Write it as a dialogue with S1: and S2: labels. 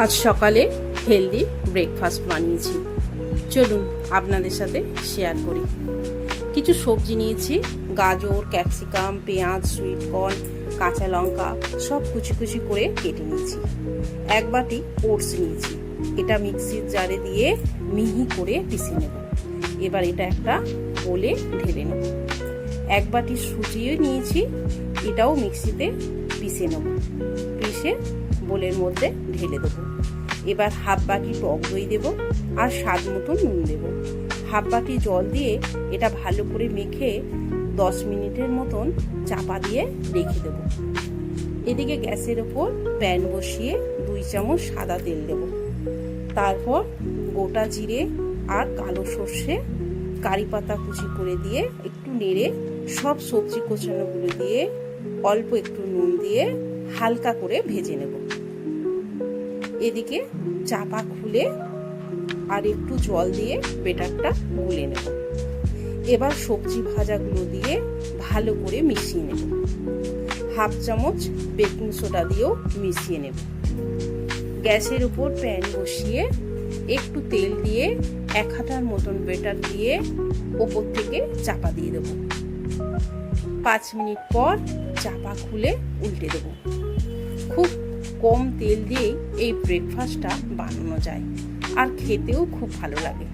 S1: আজ সকালে healthy breakfast বানিয়েছি, চলুন আপনাদের সাথে শেয়ার করি। কিছু সবজি নিয়েছি, গাজর, ক্যাপসিকাম, পেঁয়াজ, সুইট কর্ন, কাঁচা লঙ্কা সব কুচি কুচি করে কেটে নিয়েছি। এক বাটি ওটস নিয়েছি, এটা মিক্সির জারে দিয়ে মিহি করে পিষে নেব। এবার এটা একটা বোলে ঢেলে নেব। এক বাটি সুজিও নিয়েছি, এটাও মিক্সিতে পিষে নেব। পিষে বোলের মধ্যে ঢেলে দেবো। এবার হাফ বাটি টক দই দেবো আর স্বাদ মতো নুন দেবো। হাফ বাটি জল দিয়ে এটা ভালো করে মেখে 10 মিনিটের মতন চাপা দিয়ে রেখে দেবো। এদিকে গ্যাসের ওপর প্যান বসিয়ে 2 চামচ সাদা তেল দেবো। তারপর গোটা জিরে আর কালো সর্ষে, কারি পাতা কুচি করে দিয়ে একটু নেড়ে সব সবজি কোচানোগুলো দিয়ে অল্প একটু নুন দিয়ে হালকা করে ভেজে নেব। এদিকে চাপা খুলে আর একটু জল দিয়ে বেটারটা গুলে নেব। এবার সবজি ভাজাগুলো দিয়ে ভালো করে মিশিয়ে নেব। হাফ চামচ বেকিং সোডা দিয়েও মিশিয়ে নেব। গ্যাসের উপর প্যান বসিয়ে একটু তেল দিয়ে 1 হাঁটার মতন বেটার দিয়ে ওপর থেকে চাপা দিয়ে দেব। 5 মিনিট পর চাপা খুলে উল্টে দেব। খুব কম তেল দিয়েই এই ব্রেকফাস্টটা বানানো যায় আর খেতেও খুব ভালো লাগে।